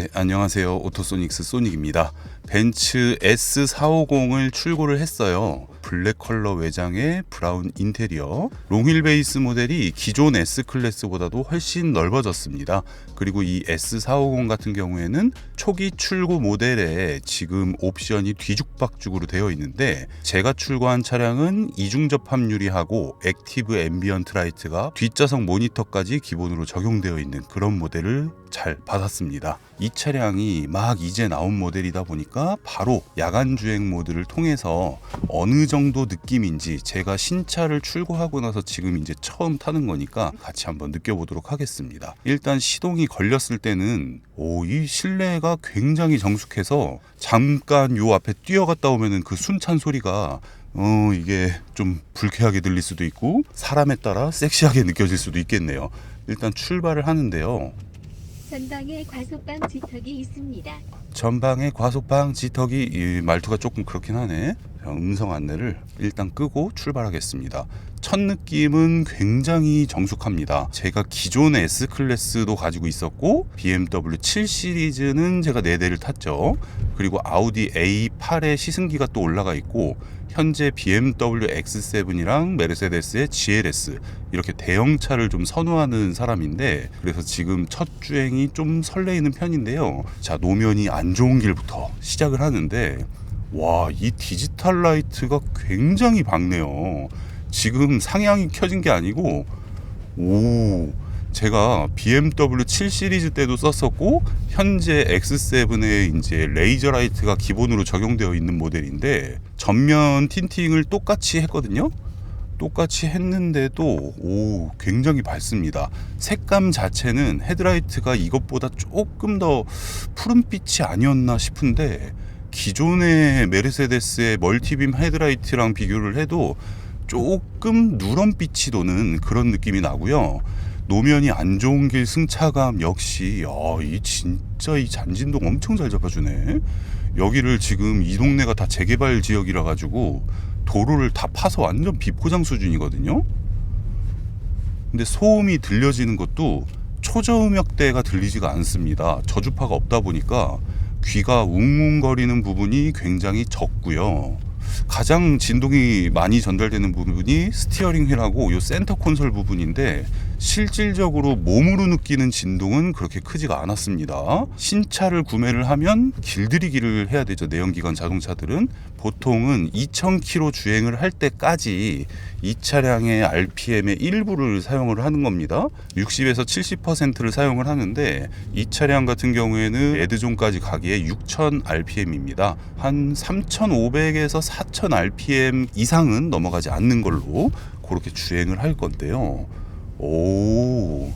네, 안녕하세요. 오토소닉스 소닉입니다. 벤츠 S450을 출고를 했어요. 블랙 컬러 외장에 브라운 인테리어. 롱휠 베이스 모델이 기존 S클래스보다도 훨씬 넓어졌습니다. 그리고 이 S450 같은 경우에는 초기 출고 모델에 지금 옵션이 뒤죽박죽으로 되어 있는데, 제가 출고한 차량은 이중 접합 유리하고 액티브 앰비언트 라이트가 뒷좌석 모니터까지 기본으로 적용되어 있는 그런 모델을 잘 받았습니다. 이 차량이 막 이제 나온 모델이다 보니까 바로 야간 주행 모드를 통해서 어느 정도 느낌인지, 제가 신차를 출고하고 나서 지금 이제 처음 타는 거니까 같이 한번 느껴보도록 하겠습니다. 일단 시동이 걸렸을 때는 이 실내가 굉장히 정숙해서 잠깐 요 앞에 뛰어갔다 오면은 그 순찬 소리가 이게 좀 불쾌하게 들릴 수도 있고 사람에 따라 섹시하게 느껴질 수도 있겠네요. 일단 출발을 하는데요. 전방에 과속방 지턱이 있습니다. 전방에 과속방 지턱이, 이 말투가 조금 그렇긴 하네. 음성 안내를 일단 끄고 출발하겠습니다. 첫 느낌은 굉장히 정숙합니다. 제가 기존의 S클래스도 가지고 있었고 BMW 7 시리즈는 제가 4대를 탔죠. 그리고 아우디 A8의 시승기가 또 올라가 있고, 현재 BMW X7이랑 메르세데스의 GLS, 이렇게 대형차를 좀 선호하는 사람인데, 그래서 지금 첫 주행이 좀 설레이는 편인데요. 자, 노면이 안 좋은 길부터 시작을 하는데, 와, 이 디지털 라이트가 굉장히 밝네요. 지금 상향이 켜진 게 아니고, 제가 BMW 7 시리즈 때도 썼었고, 현재 X7에 이제 레이저 라이트가 기본으로 적용되어 있는 모델인데, 전면 틴팅을 똑같이 했거든요. 똑같이 했는데도 굉장히 밝습니다. 색감 자체는 헤드라이트가 이것보다 조금 더 푸른빛이 아니었나 싶은데, 기존의 메르세데스의 멀티빔 헤드라이트랑 비교를 해도 조금 누런빛이 도는 그런 느낌이 나고요. 노면이 안 좋은 길 승차감 역시 진짜 이 잔진동 엄청 잘 잡아주네. 여기를 지금 이 동네가 다 재개발 지역이라 가지고 도로를 다 파서 완전 비포장 수준이거든요. 근데 소음이 들려지는 것도 초저음역대가 들리지가 않습니다. 저주파가 없다 보니까 귀가 웅웅거리는 부분이 굉장히 적고요. 가장 진동이 많이 전달되는 부분이 스티어링 휠하고 요 센터 콘솔 부분인데, 실질적으로 몸으로 느끼는 진동은 그렇게 크지가 않았습니다. 신차를 구매를 하면 길들이기를 해야 되죠. 내연기관 자동차들은 보통은 2000km 주행을 할 때까지 이 차량의 RPM의 일부를 사용을 하는 겁니다. 60에서 70%를 사용을 하는데, 이 차량 같은 경우에는 레드존까지 가기에 6000 RPM입니다. 한 3500에서 4000 RPM 이상은 넘어가지 않는 걸로 그렇게 주행을 할 건데요. 이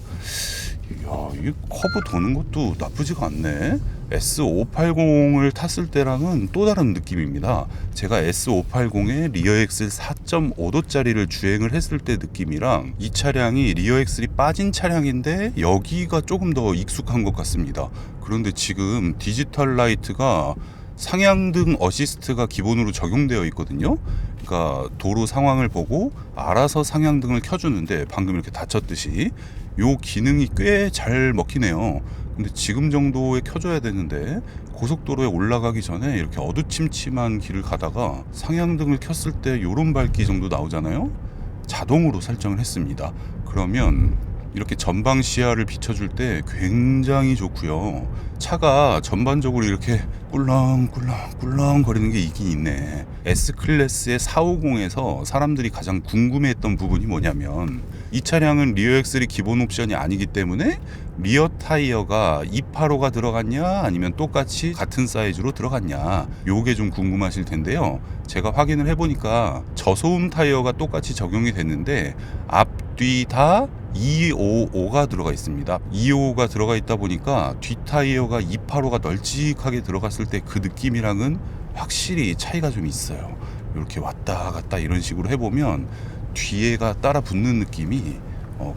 커브 도는 것도 나쁘지가 않네. S580을 탔을 때랑은 또 다른 느낌입니다. 제가 S580에 리어 엑셀 4.5도짜리를 주행을 했을 때 느낌이랑, 이 차량이 리어 엑셀이 빠진 차량인데 여기가 조금 더 익숙한 것 같습니다. 그런데 지금 디지털 라이트가 상향등 어시스트가 기본으로 적용되어 있거든요. 그러니까 도로 상황을 보고 알아서 상향등을 켜주는데, 방금 이렇게 닫혔듯이 요 기능이 꽤 잘 먹히네요. 근데 지금 정도에 켜줘야 되는데, 고속도로에 올라가기 전에 이렇게 어두침침한 길을 가다가 상향등을 켰을 때 요런 밝기 정도 나오잖아요. 자동으로 설정을 했습니다. 그러면 이렇게 전방 시야를 비춰줄 때 굉장히 좋고요. 차가 전반적으로 이렇게 꿀렁꿀렁 거리는 게 있긴 있네. S클래스의 450에서 사람들이 가장 궁금해했던 부분이 뭐냐면, 이 차량은 리어 엑셀이 기본 옵션이 아니기 때문에 리어 타이어가 285가 들어갔냐 아니면 똑같이 같은 사이즈로 들어갔냐, 요게 좀 궁금하실 텐데요. 제가 확인을 해보니까 저소음 타이어가 똑같이 적용이 됐는데, 앞뒤 다 255가 들어가 있습니다. 255가 들어가 있다 보니까 뒷 타이어가 285가 널찍하게 들어갔을 때 그 느낌이랑은 확실히 차이가 좀 있어요. 이렇게 왔다 갔다 이런 식으로 해보면 뒤에가 따라 붙는 느낌이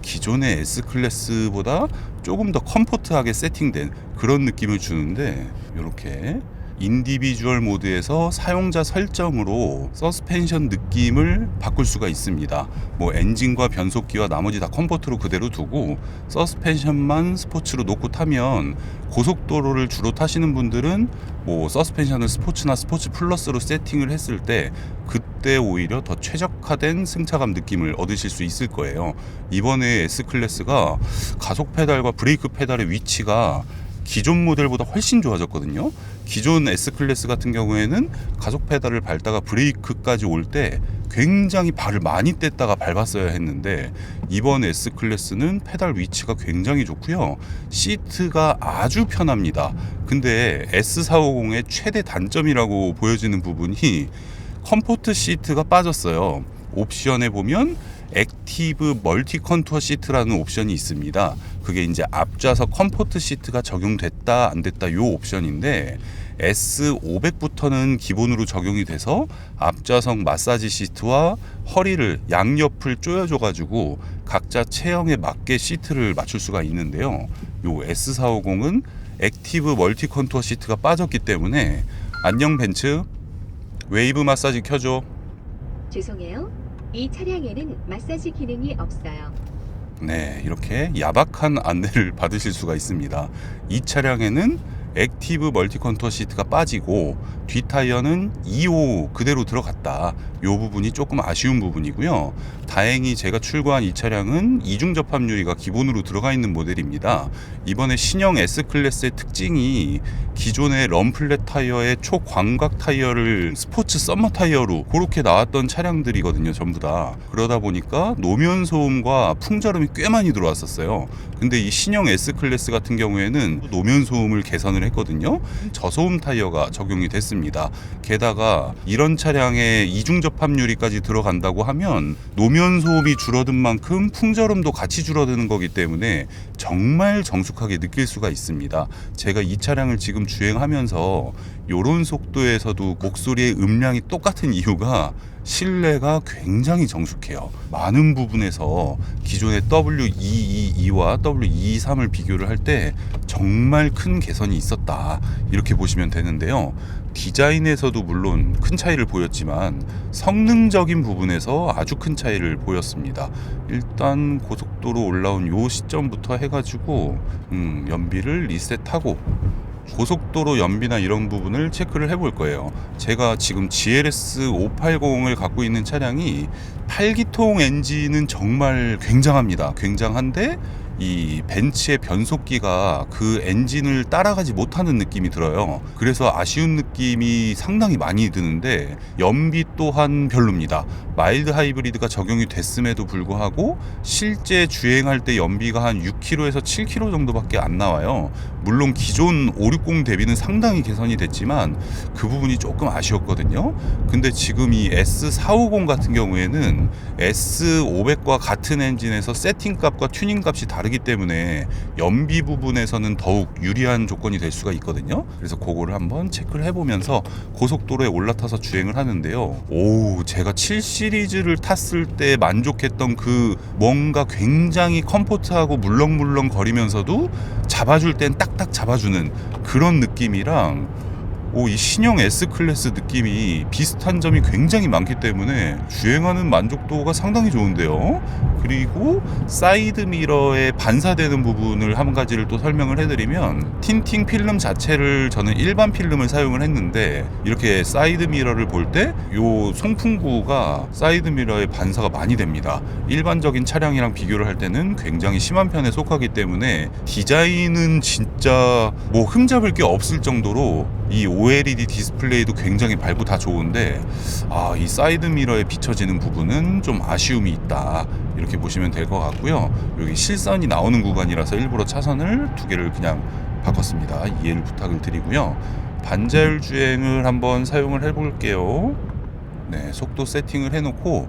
기존의 S클래스보다 조금 더 컴포트하게 세팅된 그런 느낌을 주는데, 이렇게 인디비주얼 모드에서 사용자 설정으로 서스펜션 느낌을 바꿀 수가 있습니다. 뭐 엔진과 변속기와 나머지 다 컴포트로 그대로 두고 서스펜션만 스포츠로 놓고 타면, 고속도로를 주로 타시는 분들은 뭐 서스펜션을 스포츠나 스포츠 플러스로 세팅을 했을 때 그때 오히려 더 최적화된 승차감 느낌을 얻으실 수 있을 거예요. 이번에 S클래스가 가속 페달과 브레이크 페달의 위치가 기존 모델보다 훨씬 좋아졌거든요. 기존 S클래스 같은 경우에는 가속 페달을 밟다가 브레이크까지 올 때 굉장히 발을 많이 뗐다가 밟았어야 했는데, 이번 S클래스는 페달 위치가 굉장히 좋고요. 시트가 아주 편합니다. 근데 S450의 최대 단점이라고 보여지는 부분이 컴포트 시트가 빠졌어요. 옵션에 보면 액티브 멀티 컨투어 시트라는 옵션이 있습니다. 그게 이제 앞좌석 컴포트 시트가 적용됐다 안 됐다 요 옵션인데, S500부터는 기본으로 적용이 돼서 앞좌석 마사지 시트와 허리를 양옆을 조여줘 가지고 각자 체형에 맞게 시트를 맞출 수가 있는데요. 요 S450은 액티브 멀티 컨투어 시트가 빠졌기 때문에, 안녕 벤츠, 웨이브 마사지 켜줘. 죄송해요. 이 차량에는 마사지 기능이 없어요. 네, 이렇게 야박한 안내를 받으실 수가 있습니다. 이 차량에는 액티브 멀티 컨투어 시트가 빠지고 뒷타이어는 2호 그대로 들어갔다. 이 부분이 조금 아쉬운 부분이고요. 다행히 제가 출고한 이 차량은 이중 접합 유리가 기본으로 들어가 있는 모델입니다. 이번에 신형 S클래스의 특징이 기존의 럼플렛 타이어의 초광각 타이어를 스포츠 썸머 타이어로 그렇게 나왔던 차량들이거든요, 전부 다. 그러다 보니까 노면 소음과 풍절음이 꽤 많이 들어왔었어요. 근데 이 신형 S클래스 같은 경우에는 노면 소음을 개선을 했거든요. 저소음 타이어가 적용이 됐습니다. 게다가 이런 차량에 이중 접합 유리까지 들어간다고 하면 노면 소음이 줄어든 만큼 풍절음도 같이 줄어드는 거기 때문에 정말 정숙하게 느낄 수가 있습니다. 제가 이 차량을 지금 주행하면서 이런 속도에서도 목소리의 음량이 똑같은 이유가 실내가 굉장히 정숙해요. 많은 부분에서 기존의 W222와 W223을 비교를 할 때 정말 큰 개선이 있었다, 이렇게 보시면 되는데요. 디자인에서도 물론 큰 차이를 보였지만 성능적인 부분에서 아주 큰 차이를 보였습니다. 일단 고속도로 올라온 요 시점부터 해가지고 연비를 리셋하고 고속도로 연비나 이런 부분을 체크를 해볼 거예요. 제가 지금 GLS 580을 갖고 있는 차량이 8기통 엔진은 정말 굉장합니다. 굉장한데 이 벤츠의 변속기가 그 엔진을 따라가지 못하는 느낌이 들어요. 그래서 아쉬운 느낌이 상당히 많이 드는데, 연비 또한 별로입니다. 마일드 하이브리드가 적용이 됐음에도 불구하고 실제 주행할 때 연비가 한 6km에서 7km 정도밖에 안 나와요. 물론 기존 560 대비는 상당히 개선이 됐지만 그 부분이 조금 아쉬웠거든요. 근데 지금 이 S450 같은 경우에는 S500과 같은 엔진에서 세팅값과 튜닝값이 다르기 때문에 연비 부분에서는 더욱 유리한 조건이 될 수가 있거든요. 그래서 그거를 한번 체크를 해보면서 고속도로에 올라타서 주행을 하는데요. 제가 7 시리즈를 탔을 때 만족했던 그 뭔가 굉장히 컴포트하고 물렁물렁 거리면서도 잡아줄 땐 딱딱 잡아주는 그런 느낌이랑, 이 신형 S클래스 느낌이 비슷한 점이 굉장히 많기 때문에 주행하는 만족도가 상당히 좋은데요. 그리고 사이드 미러에 반사되는 부분을 한 가지를 또 설명을 해드리면, 틴팅 필름 자체를 저는 일반 필름을 사용을 했는데, 이렇게 사이드 미러를 볼 때 요 송풍구가 사이드 미러에 반사가 많이 됩니다. 일반적인 차량이랑 비교를 할 때는 굉장히 심한 편에 속하기 때문에 디자인은 진짜 뭐 흠잡을 게 없을 정도로 이 OLED 디스플레이도 굉장히 밝고 다 좋은데, 이 사이드 미러에 비춰지는 부분은 좀 아쉬움이 있다, 이렇게 보시면 될 것 같고요. 여기 실선이 나오는 구간이라서 일부러 차선을 2개를 그냥 바꿨습니다. 이해를 부탁을 드리고요. 반자율 주행을 한번 사용을 해볼게요. 네, 속도 세팅을 해놓고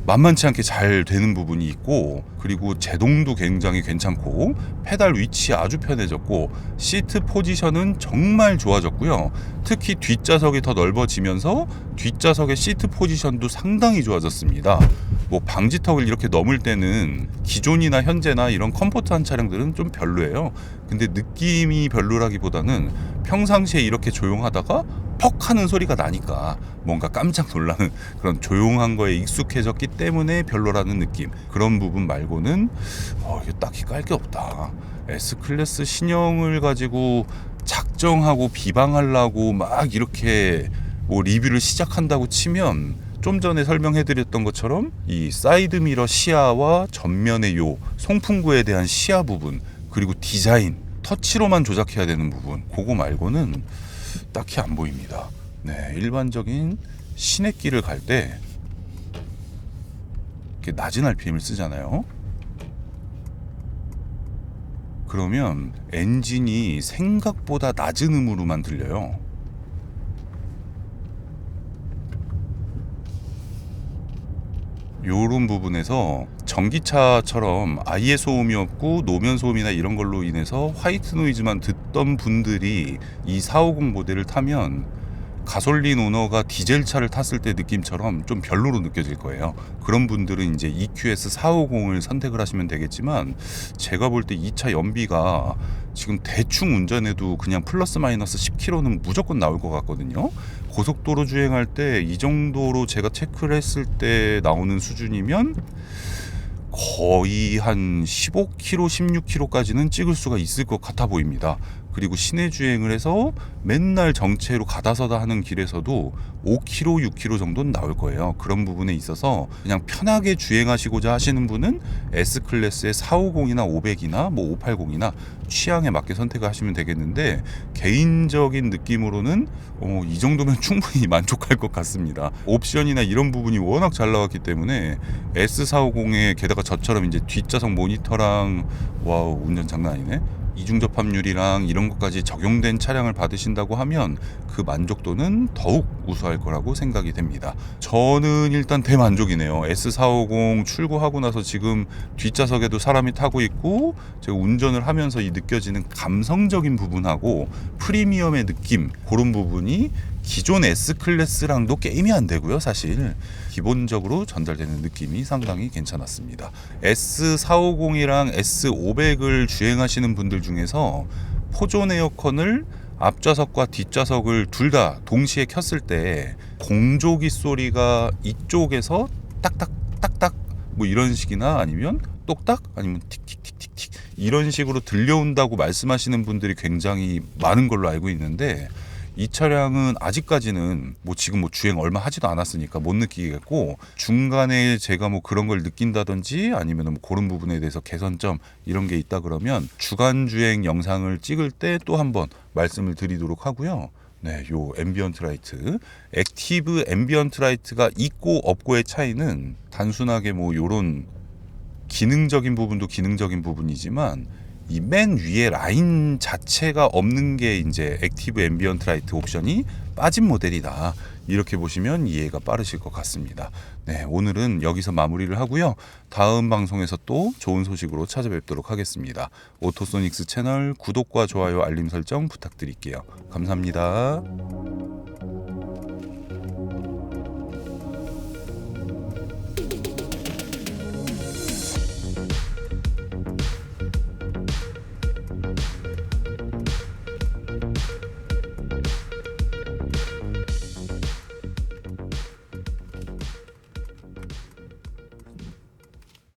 만만치 않게 잘 되는 부분이 있고, 그리고 제동도 굉장히 괜찮고, 페달 위치 아주 편해졌고, 시트 포지션은 정말 좋아졌고요. 특히 뒷좌석이 더 넓어지면서 뒷좌석의 시트 포지션도 상당히 좋아졌습니다. 뭐 방지턱을 이렇게 넘을 때는 기존이나 현재나 이런 컴포트한 차량들은 좀 별로예요. 근데 느낌이 별로라기보다는 평상시에 이렇게 조용하다가 퍽 하는 소리가 나니까 뭔가 깜짝 놀라는 그런 조용한 거에 익숙해졌기 때문에 별로라는 느낌. 그런 부분 말고는 이게 딱히 깔 게 없다. S클래스 신형을 가지고 작정하고 비방하려고 막 이렇게 뭐 리뷰를 시작한다고 치면, 좀 전에 설명해드렸던 것처럼 이 사이드미러 시야와 전면의 요 송풍구에 대한 시야 부분, 그리고 디자인, 터치로만 조작해야 되는 부분, 그거 말고는 딱히 안 보입니다. 네, 일반적인 시내길을 갈 때 이렇게 낮은 RPM을 쓰잖아요. 그러면 엔진이 생각보다 낮은 음으로만 들려요. 요런 부분에서 전기차처럼 아예 소음이 없고 노면 소음이나 이런 걸로 인해서 화이트 노이즈만 듣던 분들이 이 450 모델을 타면 가솔린 오너가 디젤 차를 탔을 때 느낌처럼 좀 별로로 느껴질 거예요. 그런 분들은 이제 EQS 450을 선택을 하시면 되겠지만, 제가 볼 때 이 차 연비가 지금 대충 운전해도 그냥 플러스 마이너스 10km는 무조건 나올 것 같거든요. 고속도로 주행할 때 이 정도로 제가 체크를 했을 때 나오는 수준이면 거의 한 15km, 16km까지는 찍을 수가 있을 것 같아 보입니다. 그리고 시내 주행을 해서 맨날 정체로 가다서다 하는 길에서도 5km, 6km 정도는 나올 거예요. 그런 부분에 있어서 그냥 편하게 주행하시고자 하시는 분은 S클래스의 450이나 500이나 뭐 580이나 취향에 맞게 선택을 하시면 되겠는데, 개인적인 느낌으로는 이 정도면 충분히 만족할 것 같습니다. 옵션이나 이런 부분이 워낙 잘 나왔기 때문에 S450에 게다가 저처럼 이제 뒷좌석 모니터랑, 와우, 운전 장난 아니네, 이중 접합률이랑 이런 것까지 적용된 차량을 받으신다고 하면 그 만족도는 더욱 우수할 거라고 생각이 됩니다. 저는 일단 대만족이네요. S450 출고하고 나서 지금 뒷좌석에도 사람이 타고 있고, 제가 운전을 하면서 이 느껴지는 감성적인 부분하고 프리미엄의 느낌, 그런 부분이 기존 S클래스랑도 게임이 안 되고요. 사실 기본적으로 전달되는 느낌이 상당히 괜찮았습니다. S450이랑 S500을 주행하시는 분들 중에서 포존 에어컨을 앞좌석과 뒷좌석을 둘 다 동시에 켰을 때 공조기 소리가 이쪽에서 딱딱 딱딱 뭐 이런 식이나 아니면 똑딱 아니면 틱틱틱틱틱 이런 식으로 들려온다고 말씀하시는 분들이 굉장히 많은 걸로 알고 있는데, 이 차량은 아직까지는 뭐 지금 뭐 주행 얼마 하지도 않았으니까 못 느끼겠고, 중간에 제가 뭐 그런 걸 느낀다든지 아니면 뭐 그런 부분에 대해서 개선점 이런 게 있다 그러면 주간 주행 영상을 찍을 때 또 한번 말씀을 드리도록 하고요. 네, 요 앰비언트 라이트, 액티브 앰비언트 라이트가 있고 없고의 차이는 단순하게 뭐 요런 기능적인 부분도 기능적인 부분이지만, 이 맨 위에 라인 자체가 없는 게 이제 액티브 앰비언트 라이트 옵션이 빠진 모델이다, 이렇게 보시면 이해가 빠르실 것 같습니다. 네, 오늘은 여기서 마무리를 하고요. 다음 방송에서 또 좋은 소식으로 찾아뵙도록 하겠습니다. 오토소닉스 채널 구독과 좋아요, 알림 설정 부탁드릴게요. 감사합니다.